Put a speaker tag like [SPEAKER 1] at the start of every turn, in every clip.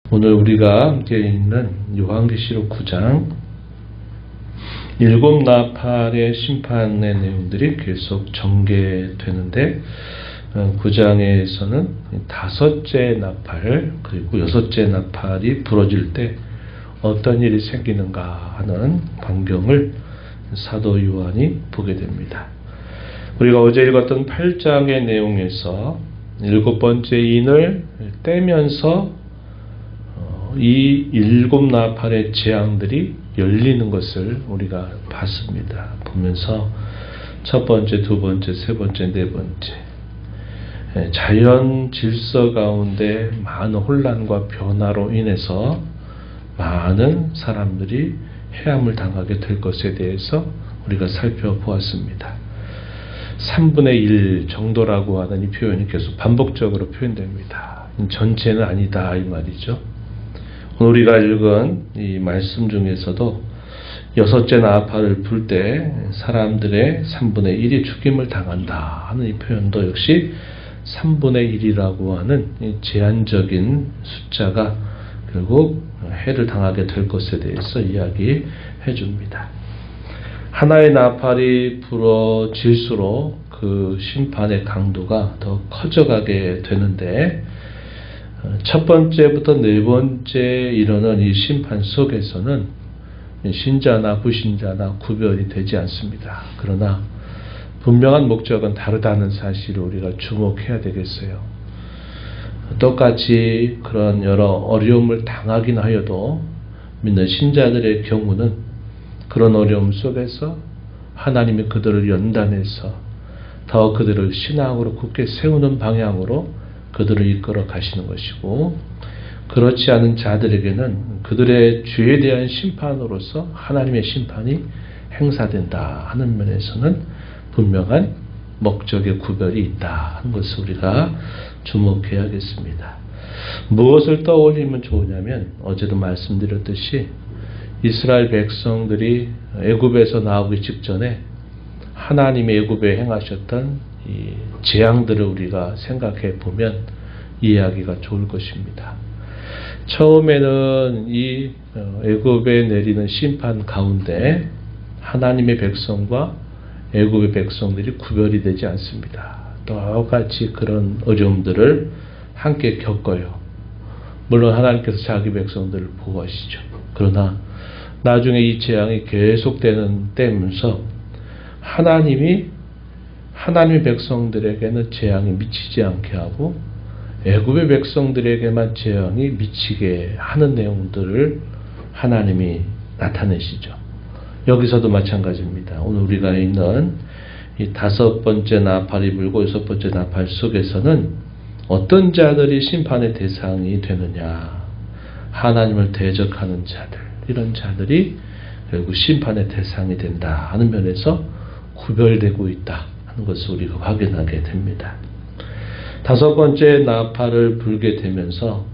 [SPEAKER 1] 오늘 우리가 함께 읽는 요한계시록 9장 7 나팔의 심판의 내용들이 계속 전개되는데 9장에서는 5째 나팔 그리고 6째 나팔이 부러질 때 어떤 일이 생기는가 하는 광경을 사도 요한이 보게 됩니다. 우리가 어제 읽었던 8장의 내용에서 7번째 인을 떼면서 이 7 나팔의 재앙들이 열리는 것을 우리가 봤습니다. 보면서 첫 번째, 두 번째, 세 번째, 네 번째 자연 질서 가운데 많은 혼란과 변화로 인해서 많은 사람들이 해함을 당하게 될 것에 대해서 우리가 살펴보았습니다. 3분의 1 정도라고 하는 이 표현이 계속 반복적으로 표현됩니다. 전체는 아니다 이 말이죠. 우리가 읽은 이 말씀 중에서도 6째 나팔을 불 때 사람들의 3분의 1이 죽임을 당한다 하는 이 표현도 역시 3분의 1이라고 하는 이 제한적인 숫자가 결국 해를 당하게 될 것에 대해서 이야기해 줍니다. 하나의 나팔이 부러질수록 그 심판의 강도가 더 커져가게 되는데 첫 번째부터 네 번째 이르는 이 심판 속에서는 신자나 불신자나 구별이 되지 않습니다. 그러나 분명한 목적은 다르다는 사실을 우리가 주목해야 되겠어요. 똑같이 그런 여러 어려움을 당하긴 하여도 믿는 신자들의 경우는 그런 어려움 속에서 하나님이 그들을 연단해서 더 그들을 신앙으로 굳게 세우는 방향으로 그들을 이끌어 가시는 것이고, 그렇지 않은 자들에게는 그들의 죄에 대한 심판으로서 하나님의 심판이 행사된다 하는 면에서는 분명한 목적의 구별이 있다 하는 것을 우리가 주목해야겠습니다. 무엇을 떠올리면 좋으냐면 어제도 말씀드렸듯이 이스라엘 백성들이 애굽에서 나오기 직전에 하나님이 애굽에 행하셨던 이 재앙들을 우리가 생각해 보면 이해하기가 좋을 것입니다. 처음에는 이 애굽에 내리는 심판 가운데 하나님의 백성과 애굽의 백성들이 구별이 되지 않습니다. 똑같이 그런 어려움들을 함께 겪어요. 물론 하나님께서 자기 백성들을 보호하시죠. 그러나 나중에 이 재앙이 계속되는 때면서 하나님의 백성들에게는 재앙이 미치지 않게 하고 애굽의 백성들에게만 재앙이 미치게 하는 내용들을 하나님이 나타내시죠. 여기서도 마찬가지입니다. 오늘 우리가 읽는 이 5번째 나팔이 불고 6번째 나팔 속에서는 어떤 자들이 심판의 대상이 되느냐, 하나님을 대적하는 자들, 이런 자들이 결국 심판의 대상이 된다 하는 면에서 구별되고 있다 하는 것을 우리가 확인하게 됩니다. 5번째 나팔을 불게 되면서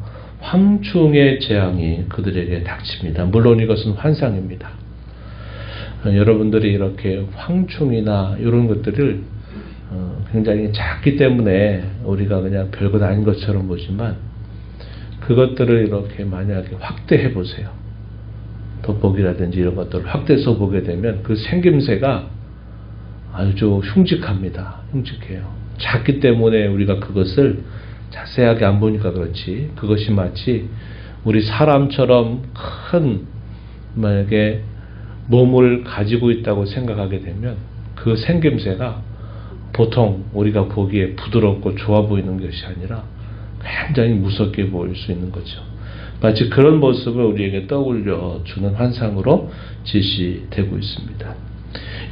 [SPEAKER 1] 황충의 재앙이 그들에게 닥칩니다. 물론 이것은 환상입니다. 여러분들이 이렇게 황충이나 이런 것들을 굉장히 작기 때문에 우리가 그냥 별것 아닌 것처럼 보지만 그것들을 이렇게 만약에 확대해 보세요. 돋보기라든지 이런 것들을 확대해서 보게 되면 그 생김새가 아주 흉측합니다. 흉측해요. 작기 때문에 우리가 그것을 자세하게 안 보니까 그렇지, 그것이 마치 우리 사람처럼 큰 만약에 몸을 가지고 있다고 생각하게 되면 그 생김새가 보통 우리가 보기에 부드럽고 좋아 보이는 것이 아니라 굉장히 무섭게 보일 수 있는 거죠. 마치 그런 모습을 우리에게 떠올려 주는 환상으로 제시되고 있습니다.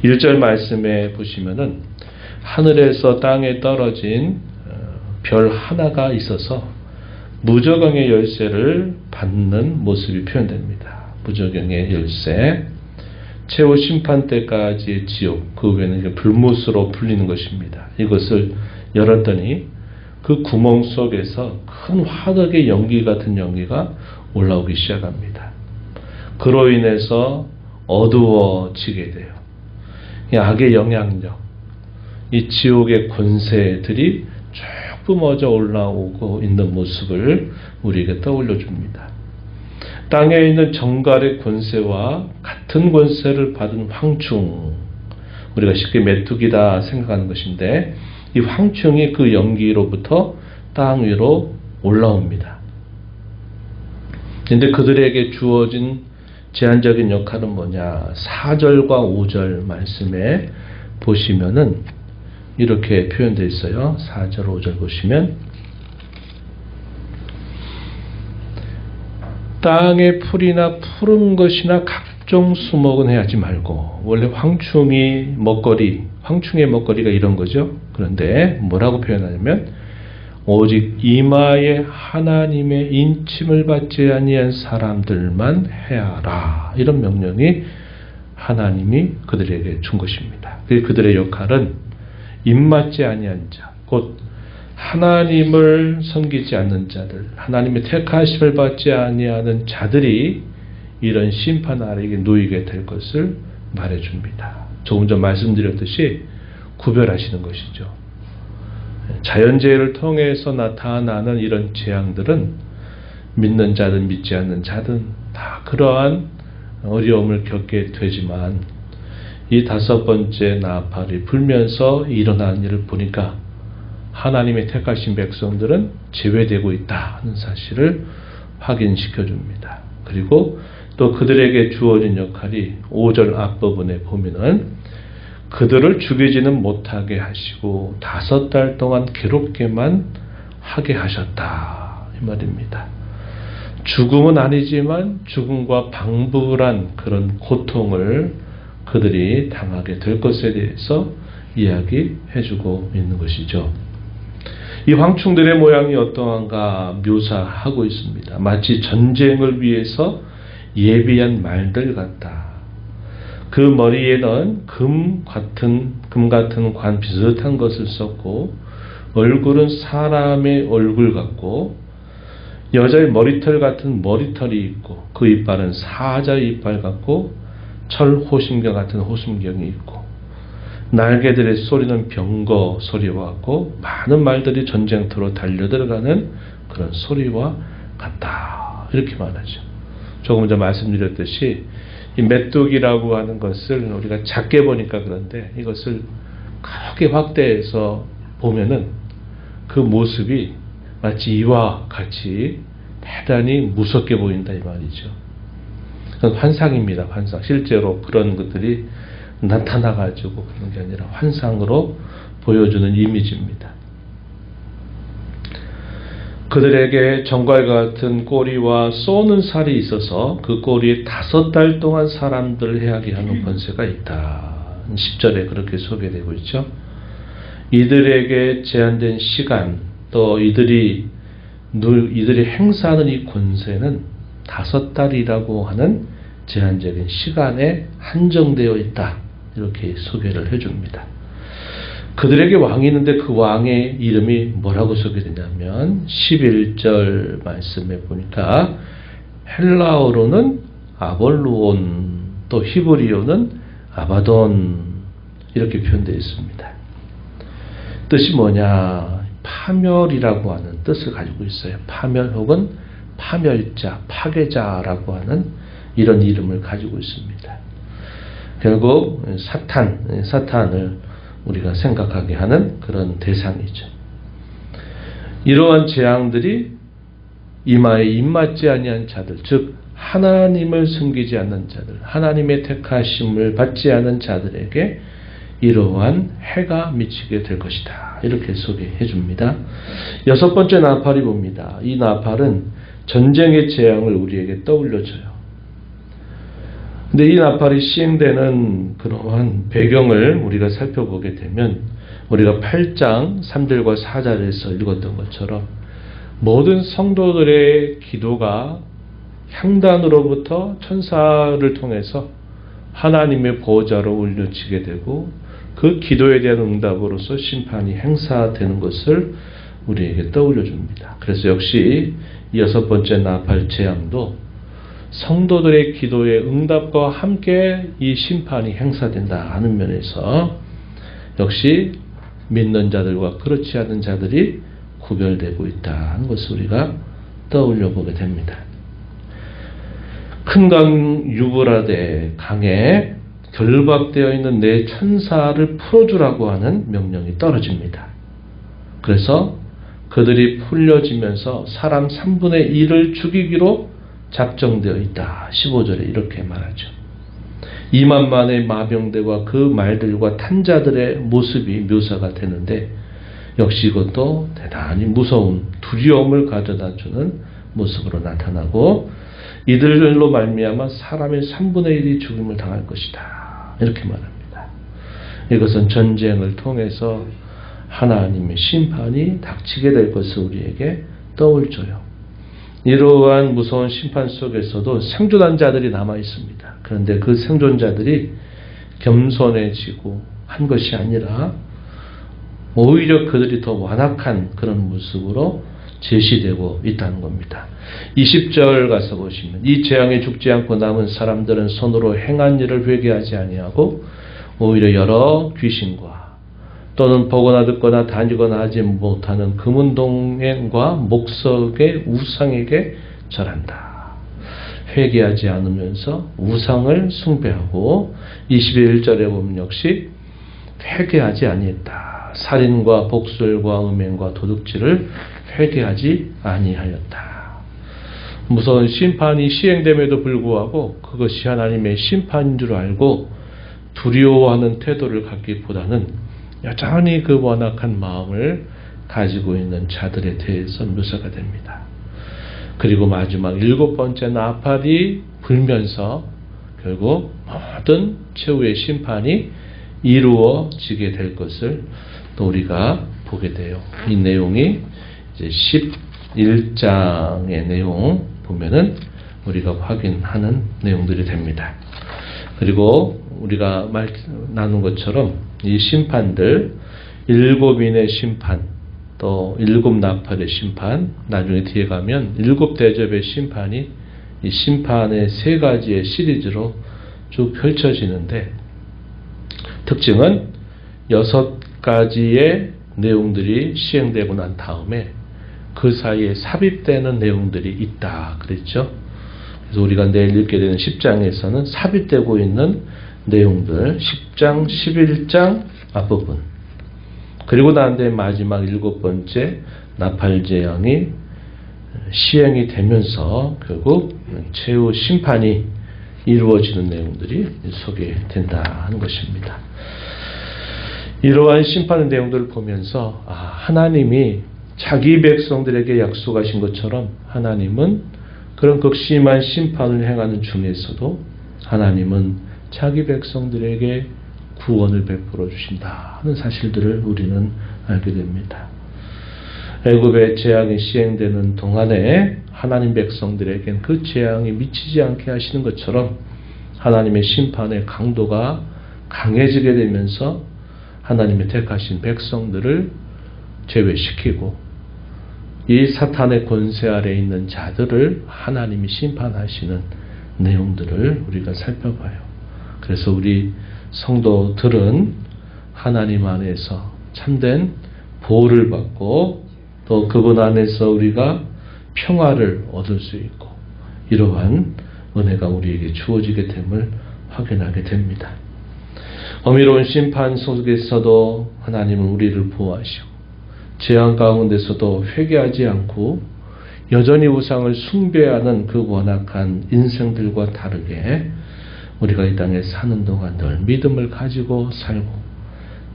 [SPEAKER 1] 1절 말씀에 보시면은 하늘에서 땅에 떨어진 별 하나가 있어서 무저경의 열쇠를 받는 모습이 표현됩니다. 무저경의 열쇠, 최후 심판 때까지의 지옥, 그 후에는 불못으로 풀리는 것입니다. 이것을 열었더니 그 구멍 속에서 큰 화덕의 연기 같은 연기가 올라오기 시작합니다. 그로 인해서 어두워지게 돼요. 악의 영향력, 이 지옥의 권세들이 쭉 뿜어져 올라오고 있는 모습을 우리에게 떠올려 줍니다. 땅에 있는 정갈의 권세와 같은 권세를 받은 황충, 우리가 쉽게 메뚜기다 생각하는 것인데 이 황충이 그 연기로부터 땅 위로 올라옵니다. 그런데 그들에게 주어진 제한적인 역할은 뭐냐? 4절과 5절 말씀에 보시면은 이렇게 표현되어 있어요. 4절, 5절 보시면 땅의 풀이나 푸른 것이나 각종 수목은 해하지 말고, 원래 황충의 먹거리가 이런 거죠. 그런데 뭐라고 표현하냐면 오직 이마에 하나님의 인침을 받지 아니한 사람들만 해하라, 이런 명령이 하나님이 그들에게 준 것입니다. 그들의 역할은 입맞지 아니한 자, 곧 하나님을 섬기지 않는 자들, 하나님의 택하심을 받지 아니하는 자들이 이런 심판 아래에 놓이게 될 것을 말해줍니다. 조금 전 말씀드렸듯이 구별하시는 것이죠. 자연재해를 통해서 나타나는 이런 재앙들은 믿는 자든 믿지 않는 자든 다 그러한 어려움을 겪게 되지만 이 5번째 나팔이 불면서 일어난 일을 보니까 하나님의 택하신 백성들은 제외되고 있다는 사실을 확인시켜 줍니다. 그리고 또 그들에게 주어진 역할이 5절 앞부분에 보면은 그들을 죽이지는 못하게 하시고 5달 동안 괴롭게만 하게 하셨다, 이 말입니다. 죽음은 아니지만 죽음과 방불한 그런 고통을 그들이 당하게 될 것에 대해서 이야기해주고 있는 것이죠. 이 황충들의 모양이 어떠한가 묘사하고 있습니다. 마치 전쟁을 위해서 예비한 말들 같다. 그 머리에는 금 같은 관 비슷한 것을 썼고, 얼굴은 사람의 얼굴 같고, 여자의 머리털 같은 머리털이 있고, 그 이빨은 사자의 이빨 같고, 철 호심경 같은 호심경이 있고, 날개들의 소리는 병거 소리와 같고, 많은 말들이 전쟁터로 달려들어가는 그런 소리와 같다, 이렇게 말하죠. 조금 전 말씀드렸듯이 이 메뚜기라고 하는 것을 우리가 작게 보니까 그런데 이것을 크게 확대해서 보면은 그 모습이 마치 이와 같이 대단히 무섭게 보인다, 이 말이죠. 그건 환상입니다. 환상. 실제로 그런 것들이 나타나가지고 그런 게 아니라 환상으로 보여주는 이미지입니다. 그들에게 정갈과 같은 꼬리와 쏘는 살이 있어서 그 꼬리에 5달 동안 사람들을 해하게 하는 권세가 있다. 10절에 그렇게 소개되고 있죠. 이들에게 제한된 시간, 또 이들이 행사하는 이 권세는 5달이라고 하는 제한적인 시간에 한정되어 있다, 이렇게 소개를 해줍니다. 그들에게 왕이 있는데 그 왕의 이름이 뭐라고 소개되냐면 11절 말씀에 보니까 헬라어로는 아볼루온, 또 히브리어는 아바돈, 이렇게 표현되어 있습니다. 뜻이 뭐냐? 파멸이라고 하는 뜻을 가지고 있어요. 파멸 혹은 파멸자, 파괴자라고 하는 이런 이름을 가지고 있습니다. 결국 사탄을 우리가 생각하게 하는 그런 대상이죠. 이러한 재앙들이 이마에 입맞지 아니한 자들, 즉 하나님을 섬기지 않는 자들, 하나님의 택하심을 받지 않은 자들에게 이러한 해가 미치게 될 것이다, 이렇게 소개해 줍니다. 6번째 나팔이 봅니다. 이 나팔은 전쟁의 재앙을 우리에게 떠올려줘요. 근데 이 나팔이 시행되는 그러한 배경을 우리가 살펴보게 되면 우리가 8장 3절과 4절에서 읽었던 것처럼 모든 성도들의 기도가 향단으로부터 천사를 통해서 하나님의 보호자로 올려지게 되고 그 기도에 대한 응답으로서 심판이 행사되는 것을 우리에게 떠올려 줍니다. 그래서 역시 6번째 나팔 재앙도 성도들의 기도의 응답과 함께 이 심판이 행사된다 하는 면에서 역시 믿는 자들과 그렇지 않은 자들이 구별되고 있다는 것을 우리가 떠올려 보게 됩니다. 큰 강 유브라데 강에 결박되어 있는 네 천사를 풀어주라고 하는 명령이 떨어집니다. 그래서 그들이 풀려지면서 사람 3분의 1을 죽이기로 작정되어 있다. 15절에 이렇게 말하죠. 2만만의 마병대와 그 말들과 탄자들의 모습이 묘사가 되는데 역시 이것도 대단히 무서운 두려움을 가져다주는 모습으로 나타나고 이들로 말미암아 사람의 3분의 1이 죽음을 당할 것이다. 이렇게 말합니다. 이것은 전쟁을 통해서 하나님의 심판이 닥치게 될 것을 우리에게 떠올려줘요. 이러한 무서운 심판 속에서도 생존한 자들이 남아 있습니다. 그런데 그 생존자들이 겸손해지고 한 것이 아니라 오히려 그들이 더 완악한 그런 모습으로 제시되고 있다는 겁니다. 20절 가서 보시면 이 재앙에 죽지 않고 남은 사람들은 손으로 행한 일을 회개하지 아니하고 오히려 여러 귀신과 또는 보거나 듣거나 다니거나 하지 못하는 금은동행과 목석의 우상에게 절한다. 회개하지 않으면서 우상을 숭배하고 21절에 보면 역시 회개하지 아니했다. 살인과 복술과 음행과 도둑질을 회개하지 아니하였다. 무서운 심판이 시행됨에도 불구하고 그것이 하나님의 심판인 줄 알고 두려워하는 태도를 갖기보다는 여전히 그 완악한 마음을 가지고 있는 자들에 대해서 묘사가 됩니다. 그리고 마지막 7번째 나팔이 불면서 결국 모든 최후의 심판이 이루어지게 될 것을 또 우리가 보게 돼요. 이 내용이 이제 11장의 내용 보면은 우리가 확인하는 내용들이 됩니다. 그리고 우리가 나눈 것처럼 이 심판들 7인의 심판 또 7나팔의 심판 나중에 뒤에 가면 7대접의 심판이 이 심판의 3가지의 시리즈로 쭉 펼쳐지는데 특징은 6가지의 내용들이 시행되고 난 다음에 그 사이에 삽입되는 내용들이 있다 그랬죠. 그래서 우리가 내일 읽게 되는 10장에서는 삽입되고 있는 내용들 10장, 11장 앞부분 그리고 난 뒤에 마지막 7번째 나팔 재앙이 시행이 되면서 결국 최후 심판이 이루어지는 내용들이 소개된다 하는 것입니다. 이러한 심판의 내용들을 보면서 하나님이 자기 백성들에게 약속하신 것처럼 하나님은 그런 극심한 심판을 행하는 중에서도 하나님은 자기 백성들에게 구원을 베풀어 주신다 하는 사실들을 우리는 알게 됩니다. 애굽의 재앙이 시행되는 동안에 하나님 백성들에겐 그 재앙이 미치지 않게 하시는 것처럼 하나님의 심판의 강도가 강해지게 되면서 하나님의 택하신 백성들을 제외시키고 이 사탄의 권세 아래에 있는 자들을 하나님이 심판하시는 내용들을 우리가 살펴봐요. 그래서 우리 성도들은 하나님 안에서 참된 보호를 받고 또 그분 안에서 우리가 평화를 얻을 수 있고 이러한 은혜가 우리에게 주어지게 됨을 확인하게 됩니다. 어미로운 심판 속에서도 하나님은 우리를 보호하시고 재앙 가운데서도 회개하지 않고 여전히 우상을 숭배하는 그 완악한 인생들과 다르게 우리가 이 땅에 사는 동안 늘 믿음을 가지고 살고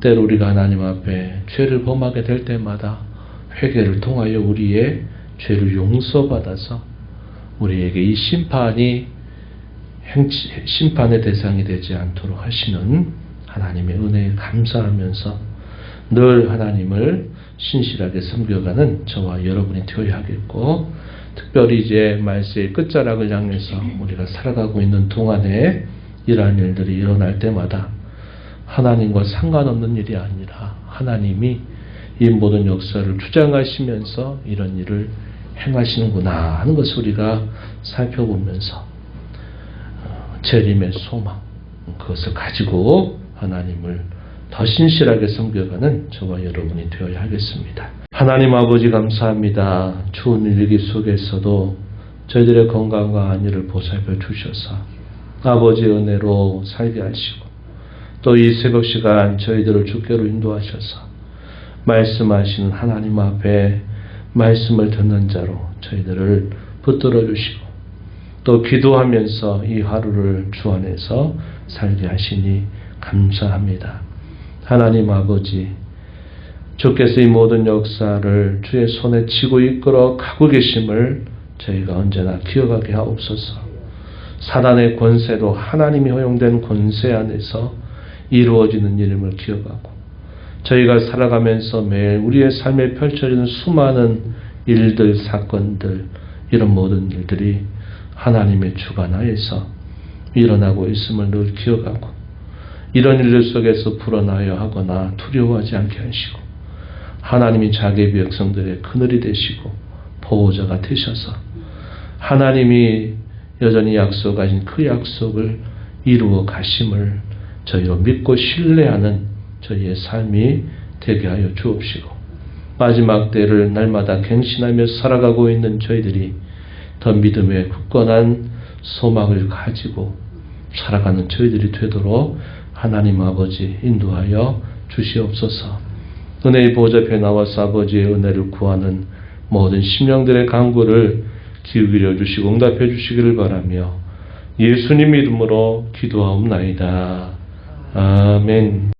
[SPEAKER 1] 때로 우리가 하나님 앞에 죄를 범하게 될 때마다 회개를 통하여 우리의 죄를 용서받아서 우리에게 이 심판이 심판의 대상이 되지 않도록 하시는 하나님의 은혜에 감사하면서 늘 하나님을 신실하게 섬겨가는 저와 여러분이 되어야 하겠고 특별히 이제 말세의 끝자락을 향해서 우리가 살아가고 있는 동안에 이러한 일들이 일어날 때마다 하나님과 상관없는 일이 아니라 하나님이 이 모든 역사를 주장하시면서 이런 일을 행하시는구나 하는 것을 우리가 살펴보면서 재림의 소망 그것을 가지고 하나님을 더 신실하게 섬겨가는 저와 여러분이 되어야 하겠습니다. 하나님 아버지 감사합니다. 추운 일기 속에서도 저희들의 건강과 안위를 보살펴 주셔서 아버지의 은혜로 살게 하시고 또 이 새벽 시간 저희들을 주께로 인도하셔서 말씀하시는 하나님 앞에 말씀을 듣는 자로 저희들을 붙들어 주시고 또 기도하면서 이 하루를 주 안에서 살게 하시니 감사합니다. 하나님 아버지, 주께서 이 모든 역사를 주의 손에 쥐고 이끌어 가고 계심을 저희가 언제나 기억하게 하옵소서. 사단의 권세도 하나님이 허용된 권세 안에서 이루어지는 일임을 기억하고 저희가 살아가면서 매일 우리의 삶에 펼쳐지는 수많은 일들, 사건들, 이런 모든 일들이 하나님의 주관 하에서 일어나고 있음을 늘 기억하고 이런 일들 속에서 불어나야 하거나 두려워하지 않게 하시고 하나님이 자기의 백성들의 그늘이 되시고 보호자가 되셔서 하나님이 여전히 약속하신 그 약속을 이루어 가심을 저희로 믿고 신뢰하는 저희의 삶이 되게 하여 주옵시고 마지막 때를 날마다 갱신하며 살아가고 있는 저희들이 더 믿음의 굳건한 소망을 가지고 살아가는 저희들이 되도록 하나님 아버지 인도하여 주시옵소서. 은혜의 보좌 앞에 나와서 아버지의 은혜를 구하는 모든 심령들의 간구를 기울여 주시고 응답해 주시기를 바라며 예수님 이름으로 기도하옵나이다. 아멘.